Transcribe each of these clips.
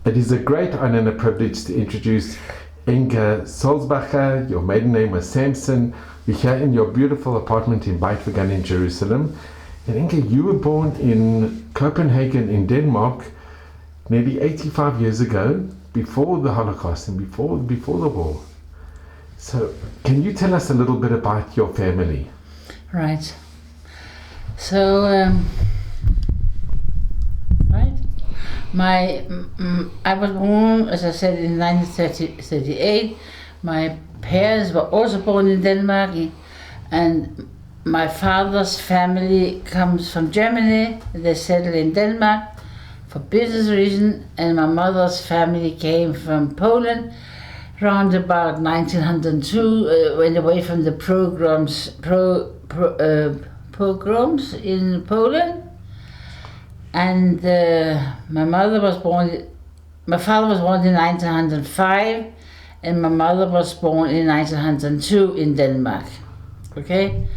It is a great honor and a privilege to introduce Inge Sulzbacher. Your maiden name was Samson. We're here in your beautiful apartment in boatfrom in Jerusalem. And Inge, you were born in Copenhagen in Denmark nearly 85 years ago, before the Holocaust and before the war. So can you tell us a little bit about your family? Right. So, I was born, as I said, in 1938. My parents were also born in Denmark, and my father's family comes from Germany. They settled in Denmark for business reasons, and my mother's family came from Poland around about 1902, went away from the pogroms in Poland. And my father was born in 1905, and my mother was born in 1902 in Denmark. Okay,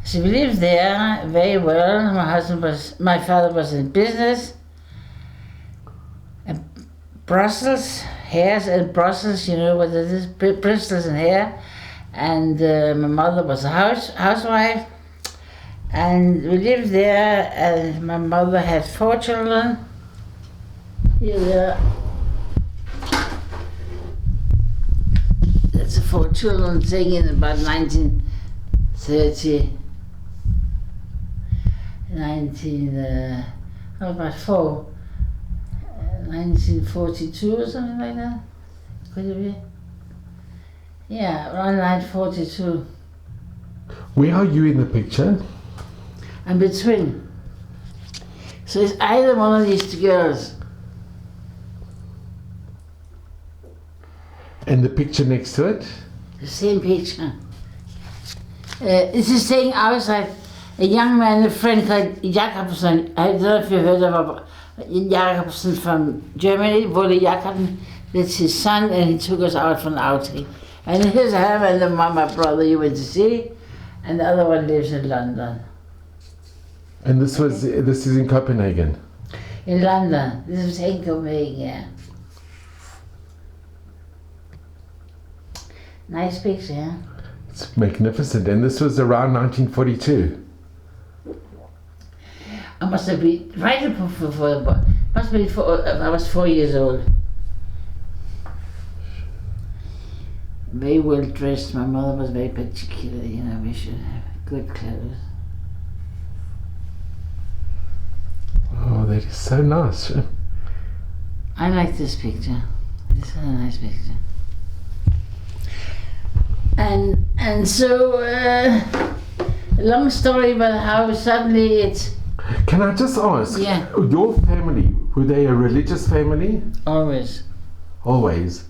so we lived there very well. My father was in business. And Brussels, hairs and Brussels, you know what it is, bristles and hair. And my mother was a housewife. And we lived there, and my mother had 4 children. Here, that's the 4 children thing in about 1942 or something like that. Could it be? Yeah, around 1942. Where are you in the picture? I'm between. So it's either one of these 2 girls. And the picture next to it? The same picture. This is staying outside. A young man, a friend called Jakobsen. I don't know if you heard of Jakobsen from Germany. Wole Jakobsen. That's his son, and he took us out for an outing. And here's him and the mama brother you went to see, and the other one lives in London. And this is in Copenhagen? In London. This was in Copenhagen, yeah. Nice picture, yeah? It's magnificent. And this was around 1942? I must have been right before, must be I was 4 years old. Very well dressed. My mother was very particular, you know, we should have good clothes. Oh, that is so nice. I like this picture. This is a nice picture. And so, long story about how suddenly it's... Can I just ask? Yeah. Your family, were they a religious family? Always. Always?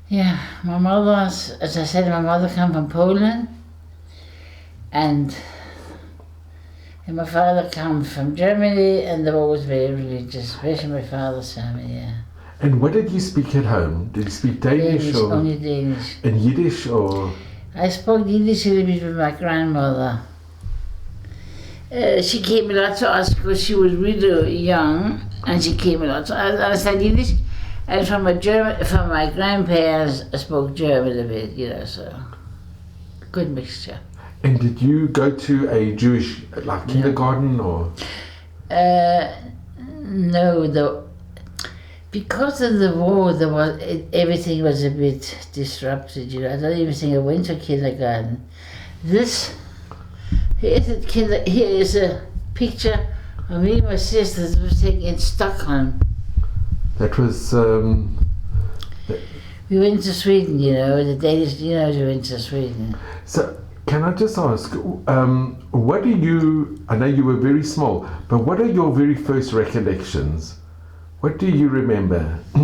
Yeah, my mother, as I said, my mother came from Poland, and my father came from Germany, and they were always very religious, especially my father's family, yeah. And what did you speak at home? Did you speak Danish or? Only Danish. And Yiddish or? I spoke Yiddish a little bit with my grandmother. She came a lot to us because she was really young, and she came a lot to us. I understand Yiddish. And from my grandparents, I spoke German a bit, you know, so good mixture. And did you go to a Jewish, like, kindergarten or? No, because of the war, everything was a bit disrupted, you know. I don't even think I went to kindergarten. Here is a picture of me and my sister that was taken in Stockholm. That was... We went to Sweden, you know, the Danish, you know, we went to Sweden. So, can I just ask, what do you, I know you were very small, but what are your very first recollections? What do you remember? I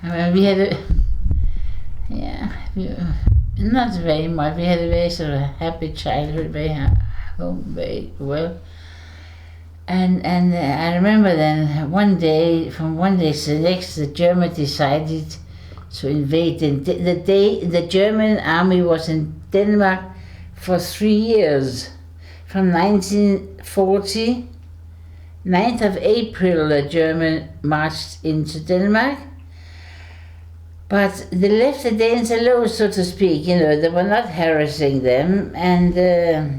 mean, we had not very much, we had a very sort of happy childhood, very well. And I remember then from one day to the next, the Germans decided to invade. And the German army was in Denmark for 3 years, from 19 1940, 9th of April, the German marched into Denmark. But they left the Danes alone, so to speak. They were not harassing them, and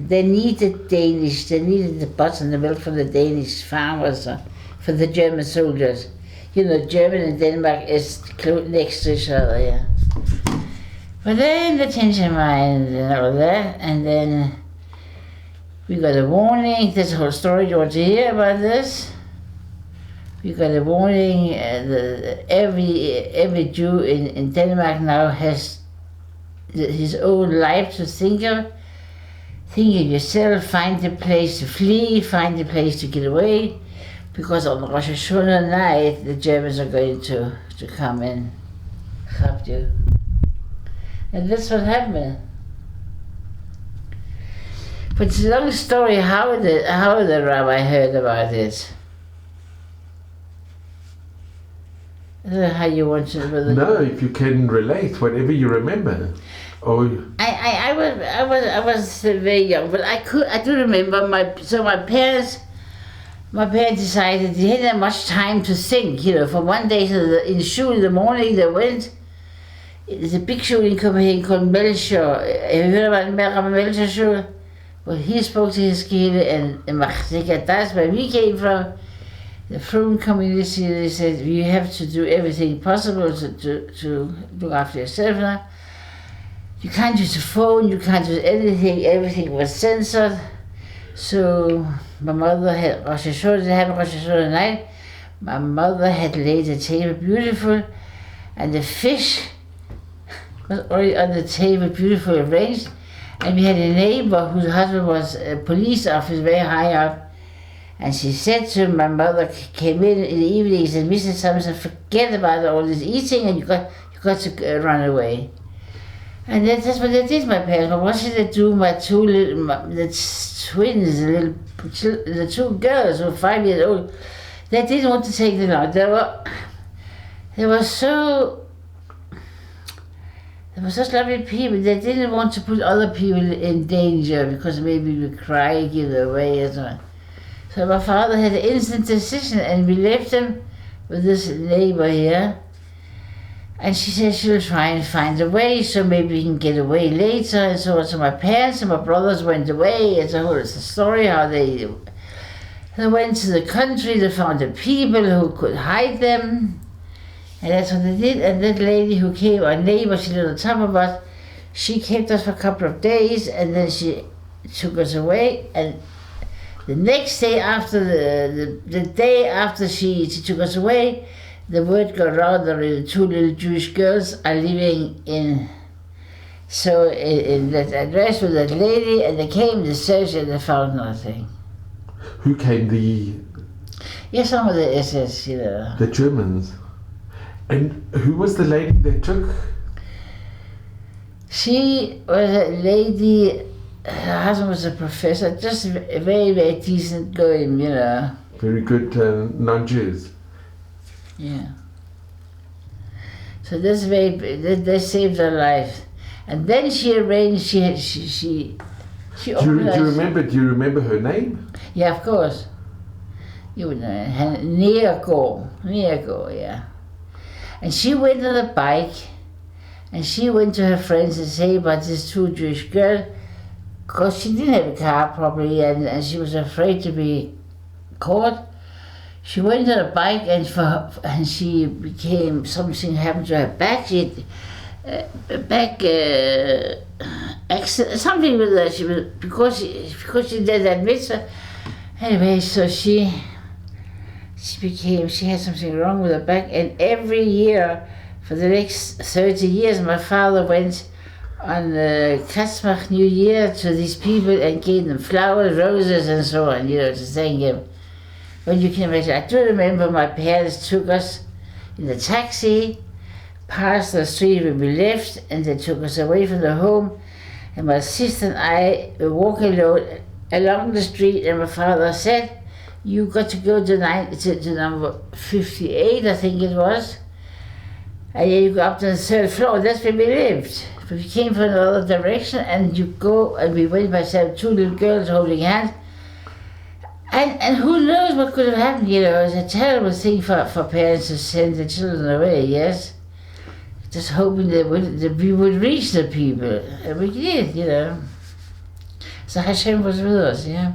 they needed Danish. They needed the butter and the milk from the Danish farmers, for the German soldiers. German and Denmark is next to each other, yeah. But then they changed their mind and all that, and then we got a warning. There's a whole story. You want to hear about this? We got a warning. Every Jew in Denmark now has his own life to think of. Think of yourself. Find a place to flee. Find a place to get away, because on Rosh Hashanah night the Germans are going to come and help you. And that's what happened. But it's a long story how the rabbi heard about it. I don't know how you want to. No, if you can relate, whatever you remember. I was very young, but I do remember my parents. My parents decided they hadn't have much time to think. For one day in school in the morning they went. There's a big school in Copenhagen called Melchior. Have you heard about Melchior school? Well, he spoke to his kid, and that's where we came from. The Froome community, they said, you have to do everything possible to look after yourself now. You can't use the phone, you can't do anything, everything was censored. So my mother had Rosh Hashanah night. My mother had laid the table beautiful, and the fish was already on the table, beautifully arranged. And we had a neighbor whose husband was a police officer very high up. And she said to him, my mother came in the evening and said, Mr. Samson, forget about all this eating, and you got to run away. And that's what they did, my parents. But what should they do? My the twins, the two girls who were 5 years old, they didn't want to take them out. They were such lovely people. They didn't want to put other people in danger because maybe we cry, give them away, and so on. So my father had an instant decision, and we left him with this neighbor here. And she said she'll try and find a way, so maybe we can get away later. And so my parents and my brothers went away. It's a story how they went to the country. They found the people who could hide them. And that's what they did. And that lady who came, our neighbor, she lived on top of us, she kept us for a couple of days, and then she took us away. And the next day after the day after she took us away, the word got around that the two little Jewish girls are living in that address with that lady, and they came to search and they found nothing. Who came? Yeah, some of the SS, The Germans. And who was the lady they took? She was a lady, her husband was a professor, just a very, very decent going, Very good non-Jews. Yeah. So that's they saved her life. And then she arranged, she Do you remember her name? Yeah, of course. You would know. Neergaard, yeah. And she went on a bike, and she went to her friends and said about this two Jewish girl, because she didn't have a car properly, and she was afraid to be caught. She went on a bike, and she became, something happened to her back. She had back accident, something with her. She was because she did that mitzvah. Anyway, so she had something wrong with her back, and every year for the next 30 years, my father went on Christmas, New Year, to these people and gave them flowers, roses, and so on, to thank him. But you can imagine, I do remember my parents took us in the taxi past the street where we lived, and they took us away from the home, and my sister and I were walking along the street, and my father said, you got to go to number 58, I think it was, and then you go up to the third floor. That's where we lived. But we came from another direction, and you go, and we went by ourselves, two little girls holding hands. And who knows what could have happened, you know. It's a terrible thing for parents to send the children away, yes? Just hoping that we would reach the people. And we did, you know. So Hashem was with us, yeah.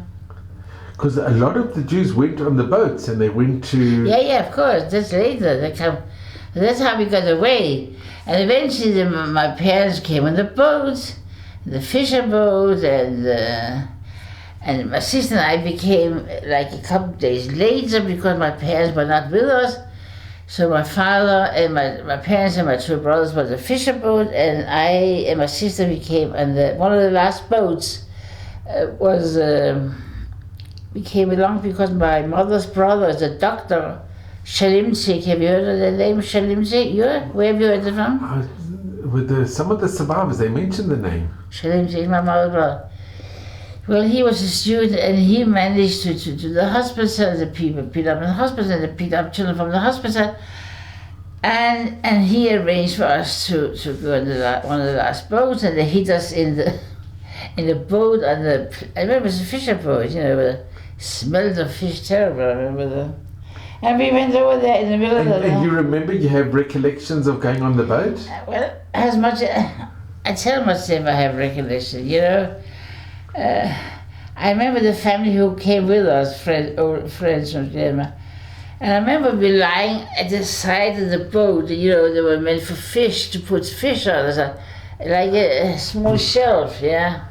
Because a lot of the Jews went on the boats and they went to... Yeah, of course. That's later. That's how we got away. And eventually my parents came on the boat, the fisher boat, and my sister and I became, like a couple of days later, because my parents were not with us. So my father and my parents and my two brothers were the fisher boat, and I and my sister became on one of the last boats. We came along because my mother's brother is a doctor, Shalimzik. Have you heard of the name Shalimzik? Where have you heard it from? With some of the survivors, they mentioned the name. Shalimzik, my mother's brother. Well, he was a student and he managed to the hospital, the people picked up in the hospital, and they picked up children from the hospital. And he arranged for us to go on one of the last boats, and they hit us in the boat I remember it was a fisher boat, you know, with the smell of fish terrible, I remember. And we went over there in the middle of the night. And you remember, you have recollections of going on the boat? Well, as much, I tell myself I have recollection, you know. I remember the family who came with us, old friends from Denmark. And I remember we lying at the side of the boat, you know, they were meant for fish, to put fish on, like a small shelf, yeah.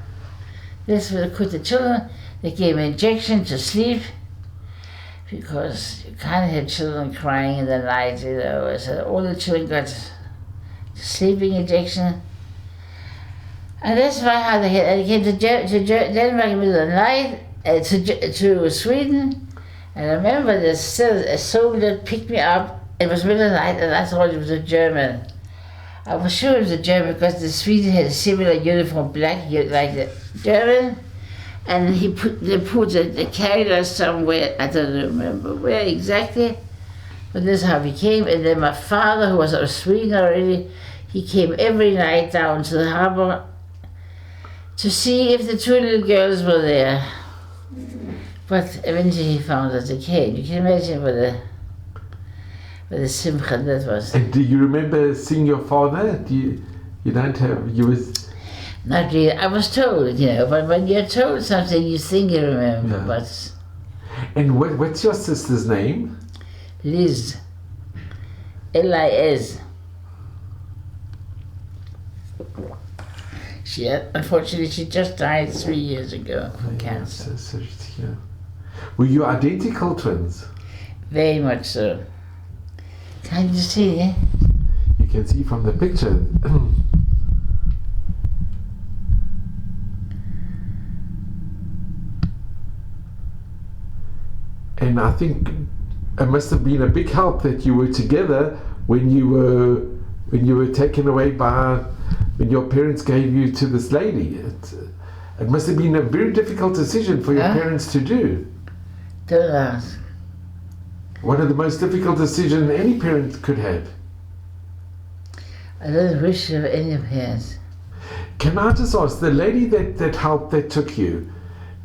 This was put the children, they gave an injection to sleep, because you can't have children crying in the night, you know. So all the children got sleeping injection. And that's why how they came to Denmark in the middle of the night, to Sweden. And I remember there's still a soldier picked me up. It was middle of the night, and I thought it was a German. I was sure it was a German because the Swede had a similar uniform, black like the German. And they carried us somewhere, I don't remember where exactly, but this is how we came. And then my father, who was a Swede already, he came every night down to the harbor to see if the two little girls were there. But eventually he found that they came. You can imagine what a simcha that was. And do you remember seeing your father? You was... Not really. I was told, you know, but when you're told something, you think you remember, yeah. But... And what's your sister's name? Liz. L-I-S. Unfortunately, she just died 3 years ago from cancer. So sorry to hear. Were you identical twins? Very much so. Can you see, eh? You can see from the picture. And I think it must have been a big help that you were together when you were taken away when your parents gave you to this lady. It must have been a very difficult decision for your parents to do. Don't ask. One of the most difficult decisions any parent could have. I don't wish of any parents. Can I just ask, the lady that helped, that took you,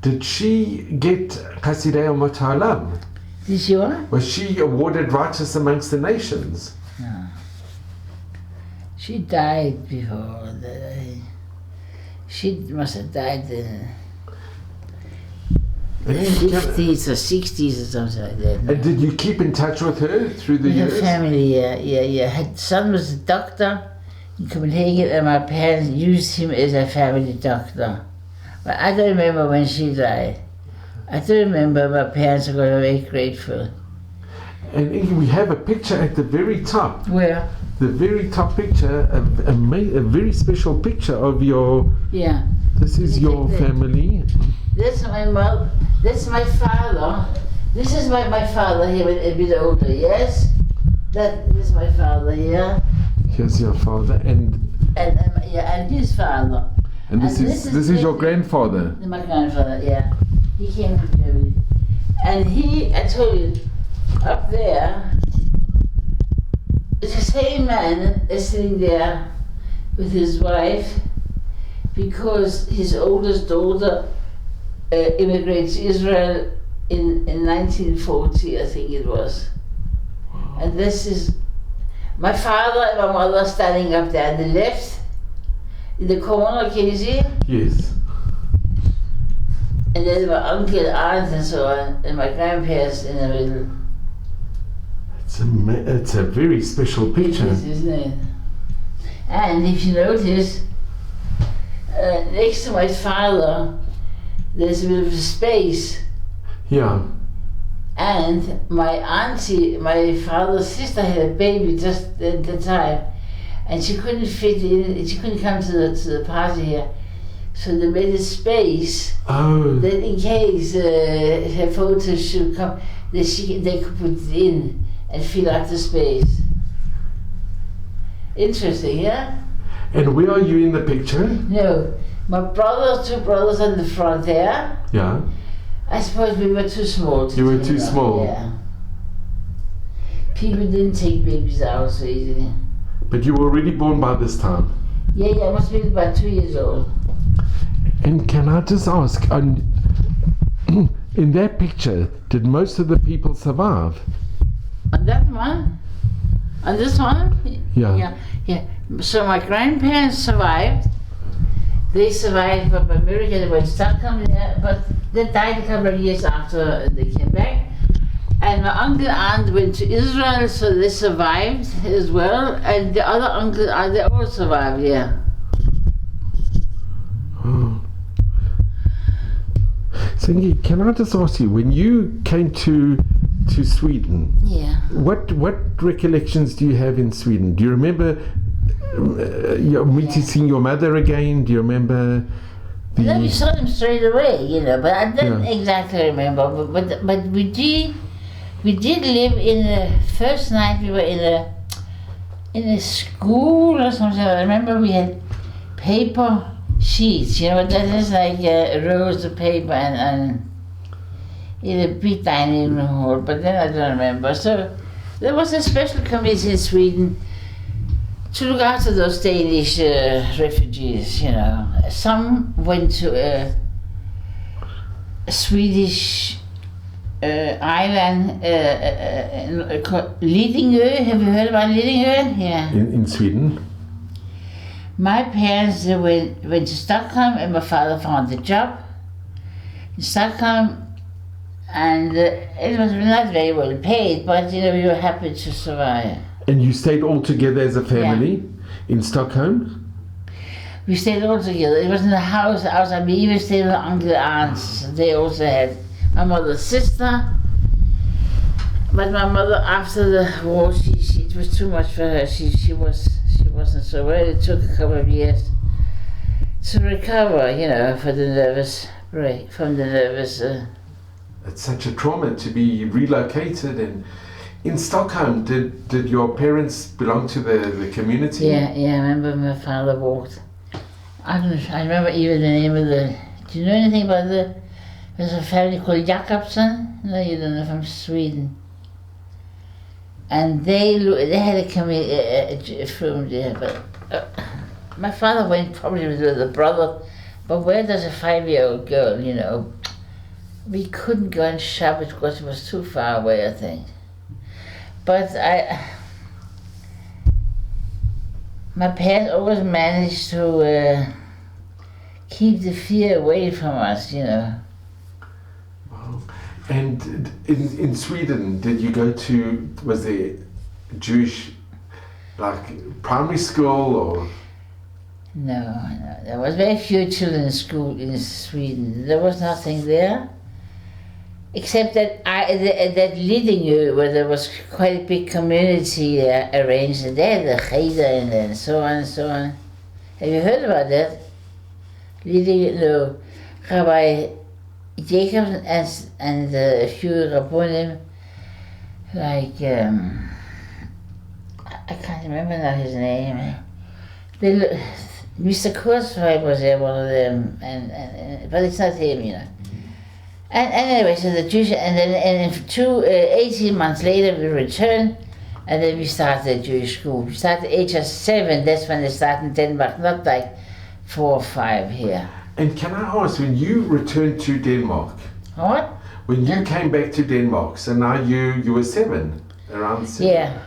did she get Qasidei al-Mutalam? Did she what? Was she awarded Righteous Amongst the Nations? No. She died before. She must have died in the 50s or 60s or something like that. And did you keep in touch with her through the years? Her family, yeah. Her son was a doctor in Copenhagen, and my parents used him as a family doctor. But I don't remember when she died. I do remember my parents were very grateful. And Inge, we have a picture at the very top. Where? The very top picture, a very special picture of your... Yeah. This is your family. That's my mother. That's my father. This is my father here, a bit older, yes? This is my father here. Here's your father and his father. And this is your grandfather. My grandfather, yeah. He came from Germany. And I told you, up there, it's the same man is sitting there with his wife, because his oldest daughter immigrated to Israel in 1940, I think it was. And this is my father and my mother standing up there on the left, in the corner, can you see? Yes. And then my uncle, aunt and so on, and my grandparents in the middle. It's a very special picture. It is, isn't it? And if you notice, next to my father, there's a bit of a space. Yeah. And my auntie, my father's sister, had a baby just at the time, and she couldn't fit in. She couldn't come to the party here, so they made a space. Oh. That in case her photos should come, they could put it in and fill out the space. Interesting, yeah? And where are you in the picture? No, my two brothers on the front there. Yeah. I suppose we were too small to You were take too them out, small. yeah. People didn't take babies out so easily. But you were already born by this time. Yeah, I must be about 2 years old. And can I just ask, in that picture, did most of the people survive? On that one? On this one? Yeah. Yeah. So my grandparents survived. They survived from America. They were in Stockholm, yeah, but they died a couple of years after they came back. And my uncle and aunt went to Israel, so they survived as well. And the other uncle and aunt, they all survived, yeah. Oh. So Inge, can I just ask you, when you came to Sweden, Yeah. what recollections do you have in Sweden? Do you remember seeing your mother again? Do you remember And then we saw them straight away, you know, but I don't exactly remember. But we did live in the first night we were in a school or something. I remember we had paper sheets, you know, that is like rows of paper and in a big dining room hall, but then I don't remember. So there was a special committee in Sweden to look after those Danish refugees, you know. Some went to a Swedish island, called Lidingö. Have you heard about Lidingö? Yeah. in Sweden? My parents they went to Stockholm, and my father found a job in Stockholm, and it was not very well paid, but you know we were happy to survive. And you stayed all together as a family in Stockholm? We stayed all together. It was in the house outside. We even stayed with uncle and aunts. They also had my mother's sister. But my mother, after the war, it was too much for her. She wasn't so well. It took a couple of years to recover, you know, from the nervous. It's such a trauma to be relocated. And in Stockholm, did your parents belong to the community? Yeah. I remember my father walked. I remember even the name of the. Do you know anything about there's a family called Jakobsen? No, you don't know, from Sweden. And they had a from there, but my father went probably with the brother. But where does a 5-year-old girl, you know? We couldn't go and shop it because it was too far away, I think. But my parents always managed to keep the fear away from us, you know. Wow. And in Sweden, did you go to, was there Jewish, like, primary school or? No, there was very few children in school in Sweden. There was nothing there. Except that that Lidingö, where there was quite a big community arranged, and they had the cheder and so on and so on. Have you heard about that? Lidingö, no. Rabbi Jacobs and a few Rabbonim, like, I can't remember now his name. Mr. Kurzweil was there, one of them, but it's not him, you know. And anyway, so the Jewish, and then 18 months later we returned, and then we started a Jewish school. We started at the age of 7, that's when they started in Denmark, not like 4 or 5 here. And can I ask, when you returned to Denmark, What? when you came back to Denmark, so now you were 7, around 7. Yeah.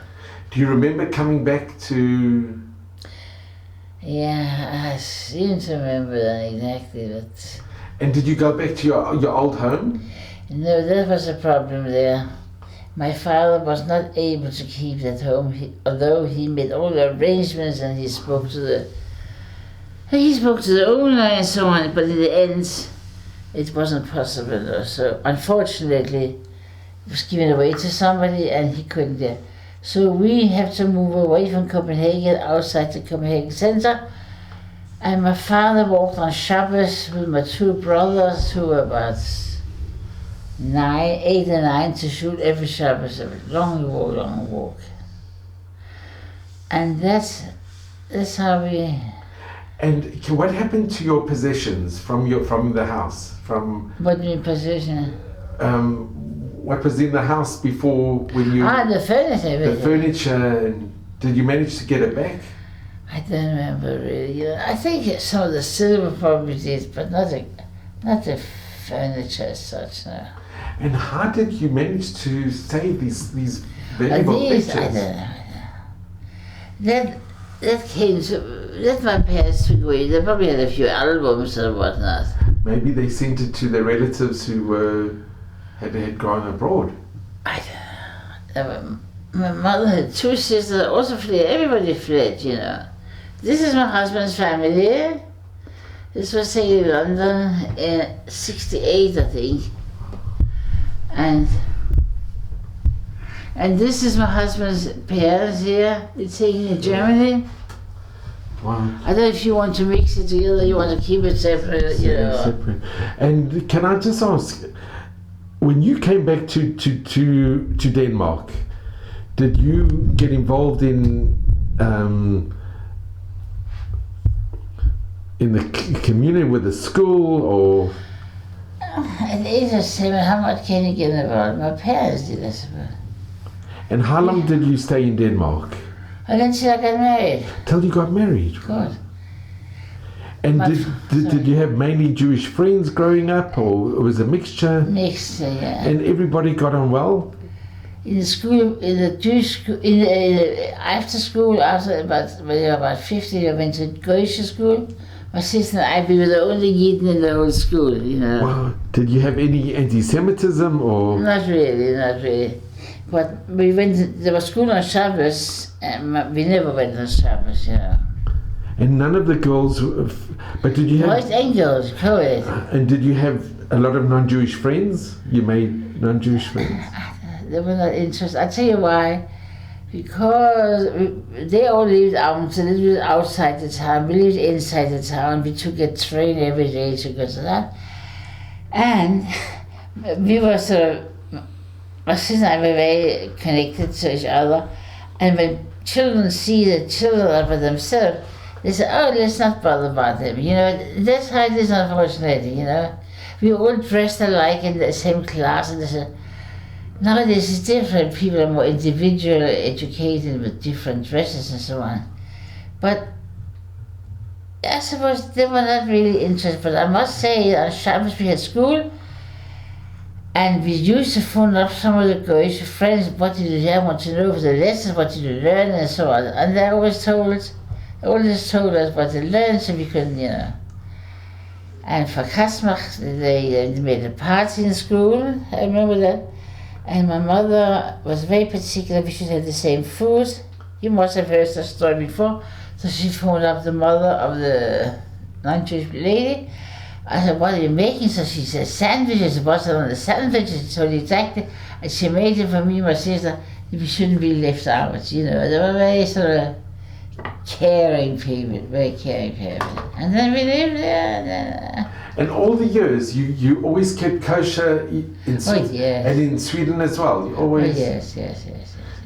Do you remember coming back to... Yeah, I seem to remember that exactly, but... And did you go back to your old home? No, that was a problem there. My father was not able to keep that home, although he made all the arrangements and he spoke to the owner and so on, but in the end, it wasn't possible. So unfortunately, it was given away to somebody and he couldn't get. So we have to move away from Copenhagen, outside the Copenhagen center. And my father walked on Shabbos with my 2 brothers who were about 8 and 9 to shoot every Shabbos. A long walk. And that's how we... And what happened to your possessions from the house? What do you mean possession? What was in the house before when you... The furniture. The furniture. Did you manage to get it back? I don't remember really. I think some of the silver probably did, but not the furniture as such. No. And how did you manage to save these valuable pictures? I don't know. That came to... That my parents took away. They probably had a few albums or whatnot. Maybe they sent it to their relatives who had gone abroad. I don't know. My mother had 2 sisters, also fled. Everybody fled, you know. This is my husband's family. This was taken in London in '68, I think. And this is my husband's parents here. It's taken in Germany. Wow. I don't know if you want to mix it together, you want to keep it separate, you know. Separate. And can I just ask, when you came back to Denmark, did you get involved in the community with the school, or? At the age of 7, how much can you get involved? My parents did, I suppose. And how long did you stay in Denmark? Until I got married. Till you got married? Good. And did you have mainly Jewish friends growing up, or it was a mixture? Mixture, yeah. And everybody got on well? In the school, in the Jewish school, after school, when I was about 15, I went to Goyish school. My sister and I, we were the only Yidden in the whole school, you know. Wow. Did you have any anti-Semitism, or? Not really. But there was school on Shabbos, and we never went on Shabbos, you know. And none of the girls, but did you have... Boys and girls, co-ed. And did you have a lot of non-Jewish friends? You made non-Jewish friends? They were not interested. I'll tell you why. Because they all lived outside the town. We lived inside the town. We took a train every day to go to that. And we were sort of... My sister and I were very connected to each other. And when children see the children are by themselves, they say, oh, let's not bother about them. You know, that's how it is, unfortunately, you know. We all dressed alike in the same class, and they said, nowadays it's different. People are more individual, educated with different dresses and so on. But I suppose they were not really interested. But I must say, on Shabbos we had school, and we used to phone up some of the Goyish friends, what did you hear, I want to know for the lessons, what did you learn, and so on. And they always told us what to learn, so we couldn't, you know. And for Kasmach, they made a party in school, I remember that. And my mother was very particular, we should have the same food. You must have heard the story before. So she phoned up the mother of the non-Jewish lady. I said, what are you making? So she said, sandwiches. What's on the sandwiches? So exactly, and she made it for me, my sister. We shouldn't be left out, you know. They were very sort of caring people, very caring people. And then we lived there. And all the years, you always kept kosher in Sweden, yes. And in Sweden as well. You always. Yes.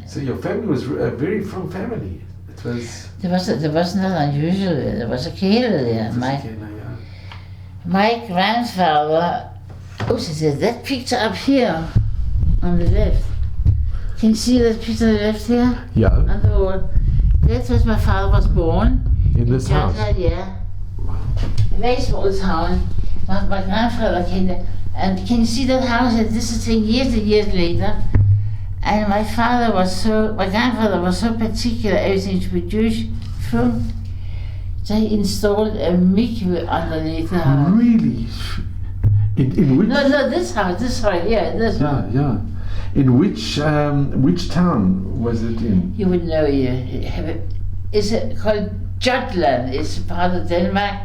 So your family was a very from family. It was. There was nothing unusual there. There was a killer there. My grandfather. Oh, she said that picture up here on the left. Can you see that picture on the left here? Yeah. On the wall. That was my father was born. In this house? Yeah. A very small town. My grandfather came there, And can you see that house? And this is years and years later. And my grandfather was so particular, everything to be Jewish food. They installed a mikveh underneath the house. Really? In which? No, this house right here, this one. Yeah. In which town was it in? You would know, it's called Jutland. It's part of Denmark,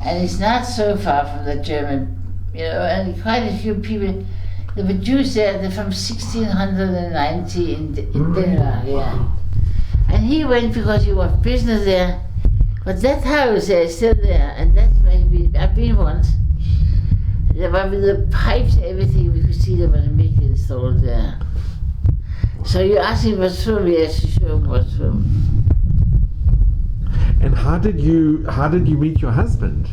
and it's not so far from the German, and quite a few people. There were Jews there from 1690 in Denmark, yeah. And he went because he was business there. But that house there is still there, and that's where I've been once. There were with the pipes and everything, we could see there was a mic installed there. So you asked him what's from, yes, you show him what's from. And how did you meet your husband?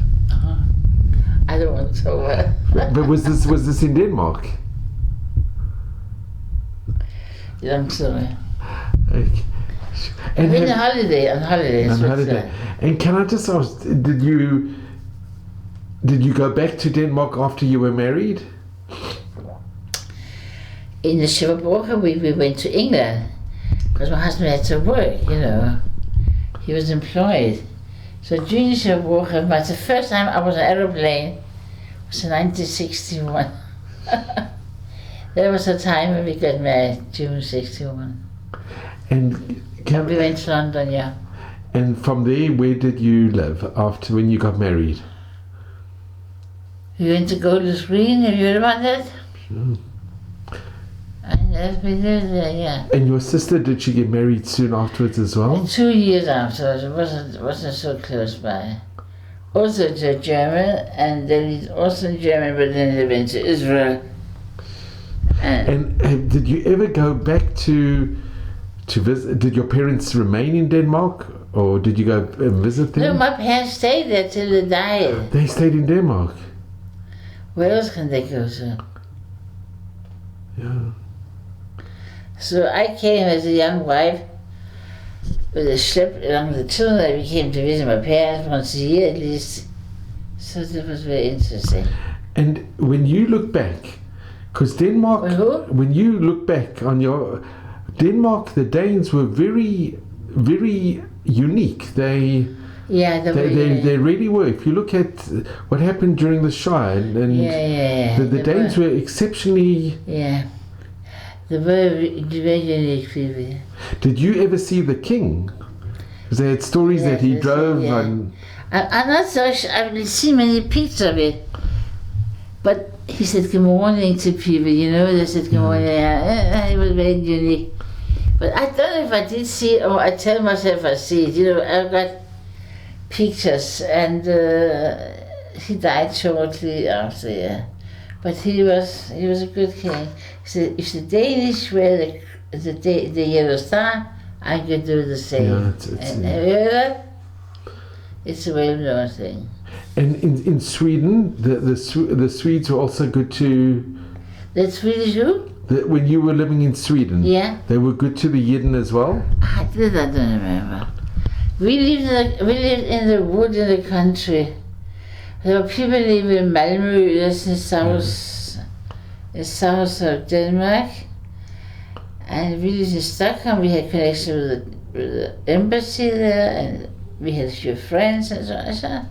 I don't want to tell her. But was this in Denmark? Long story. Okay. And on holiday. And can I just ask, did you go back to Denmark after you were married? In the Shivaborga, we went to England because my husband had to work, He was employed. So during the Shivaborga, but the first time I was on an aeroplane was in 1961. That was the time when we got married, June 61. And we went to London, yeah. And from there, where did you live after when you got married? We went to Golders Green, have you heard about that? Sure. And we lived there, yeah. And your sister, did she get married soon afterwards as well? And 2 years afterwards, it wasn't so close by. Also to German, and then he's also in German, but then they went to Israel. And did you ever go back to visit? Did your parents remain in Denmark, or did you go and visit them? No, my parents stayed there till they died. They stayed in Denmark. Where else can they go to? Yeah. So I came as a young wife with a ship along the children. We came to visit my parents once a year at least. So that was very interesting. And when you look back, because Denmark, when you look back on your Denmark, the Danes were very, very unique. They really were. If you look at what happened during the Shire, and the Danes were exceptionally. Yeah, they were very unique people. Did you ever see the king? Because they had stories that he drove on. I'm not so sure. I've seen many pictures of it, but he said good morning to people. They said good morning. It was very unique. But I don't know if I did see it, or I tell myself I see it. I've got pictures, and he died shortly after. Yeah. But he was a good king. He said, if the Danish wear the yellow star, I could do the same. Yeah, and have you heard that? It's a well-known thing. And in Sweden, the Swedes were also good to. The Swedish who? When you were living in Sweden, they were good to the Yidden as well. I don't remember. We lived in the wood in the country. There were people living in Malmö, that's in south of Denmark. And we lived in Stockholm. We had connection with the embassy there, and we had a few friends and so on.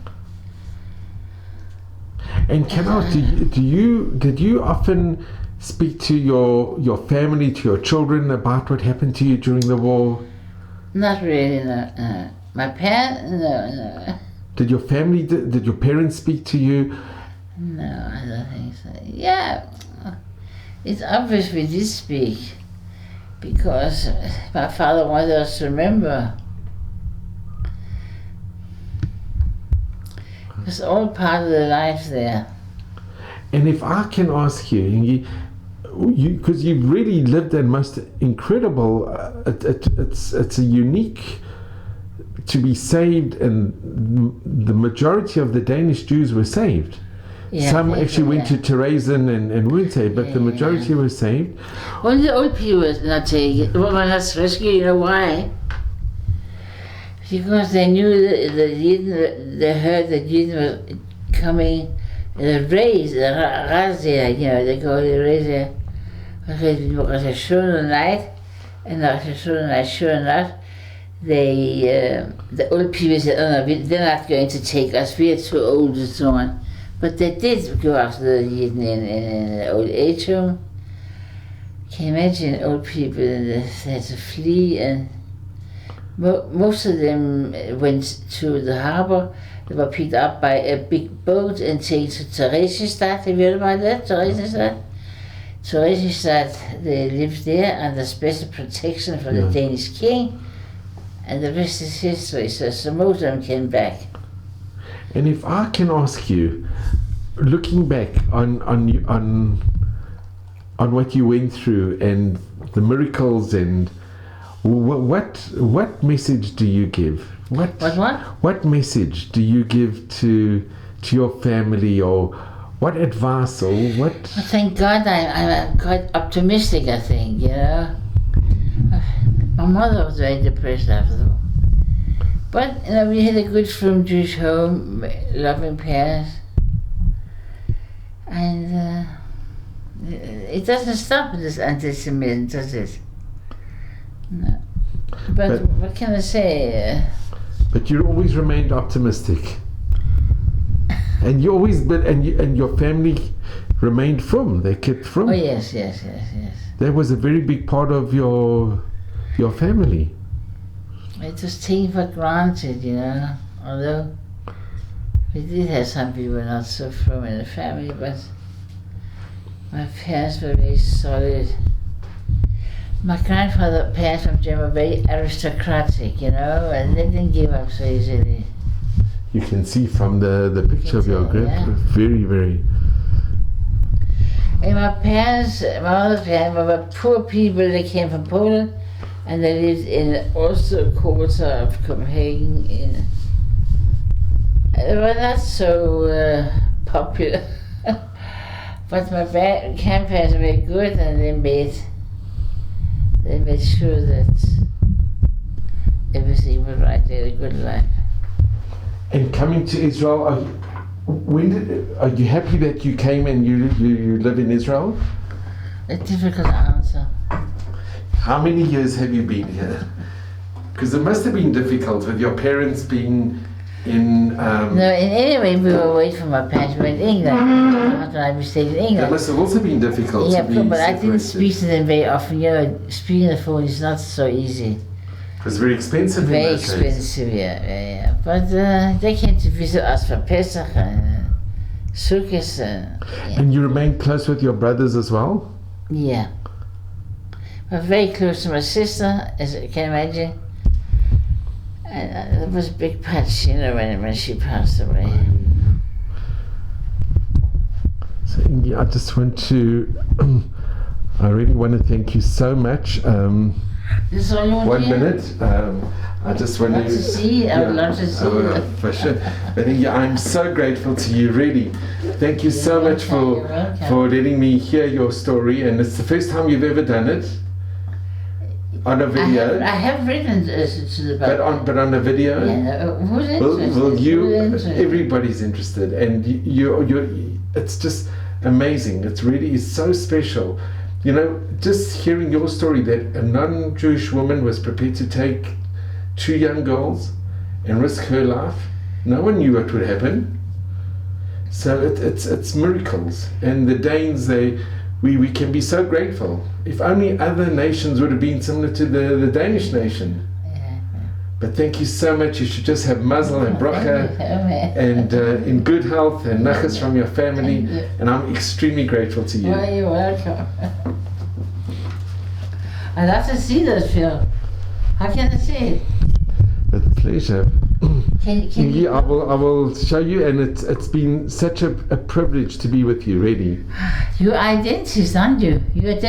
And can I ask, did you often speak to your family, to your children about what happened to you during the war? Not really, no. My parents, no. Did your family, did your parents speak to you? No, I don't think so. Yeah, it's obvious we did speak, because my father wanted us to remember. It's all part of the life there. And if I can ask you, because you've really lived that most incredible, it's a unique to be saved, and the majority of the Danish Jews were saved. Yeah, some actually went to Theresen and weren't saved, but the majority were saved. Only the old people were not taken. Well, not rescued. You know why? Because they knew that they heard that Jesus was coming the race, the razzia, you know, they go the razzia. Het was a schöne night, and after a schöne night, sure enough, the old people said, oh no, they're not going to take us, we're too old and so on. But they did go after the Yidden in an old age home. Can you imagine old people, they had to flee, and most of them went to the harbor. They were picked up by a big boat and taken to Theresienstadt. Have you heard about that, Theresienstadt? Theresienstadt, they lived there under special protection from the Danish king, and the rest is history. So most of them came back. And if I can ask you, looking back on what you went through and the miracles, and what message do you give? What message do you give to your family, or what advice, or what? Well, thank God I'm quite optimistic, I think, you know. My mother was very depressed after all. But, you know, we had a good from Jewish home, loving parents. And it doesn't stop with this anti-Semitism, does it? No. But what can I say? But you always remained optimistic. And you always, and your family remained from. They kept from. Oh yes. That was a very big part of your family. It was taken for granted, you know. Although we did have some people not so from in the family, but my parents were very solid. My grandfather, parents from Germany, were very aristocratic, you know, and they didn't give up so easily. You can see from the picture of your grandfather, very, very. And my mother's parents were poor people. They came from Poland, and they lived in also a quarter of Copenhagen. They were not so popular, but my grandparents were very good, and they made sure that everything was right. They had a good life. And coming to Israel, are you happy that you came and you live in Israel? A difficult answer. How many years have you been here? Because it must have been difficult with your parents being in... No, in any way we were away from our parents. We were in England. I stayed in England. That must have also been difficult to be but separated. I didn't speak to them very often. You know, speaking on the phone is not so easy. It was very expensive. Very expensive, yeah. But they came to visit us for Pesach and Sukkot. And you remained close with your brothers as well? Yeah. But very close to my sister, as you can imagine. And there was a big patch, you know, when she passed away. So Inge, I just want to, I really want to thank you so much. This all you want 1 to hear? minute. I just want to see. I would love to see. For sure. But Inge, I'm so grateful to you, really. Thank you so much for letting me hear your story. And it's the first time you've ever done it on a video. I have written to the book. But on a video. Yeah. Who's interested? Everybody's interested, and you. It's just amazing. It's really so special. You know, just hearing your story that a non-Jewish woman was prepared to take 2 young girls and risk her life. No one knew what would happen. So it's miracles. And the Danes, we can be so grateful. If only other nations would have been similar to the Danish nation. But thank you so much. You should just have mazel and bracha and in good health and nachas from your family. And I'm extremely grateful to you. Well, you're welcome. I'd love to see those film. How can I see it? With pleasure. Can you? I will show you, and it's been such a privilege to be with you, really. You're a dentist, aren't you? You're a dentist.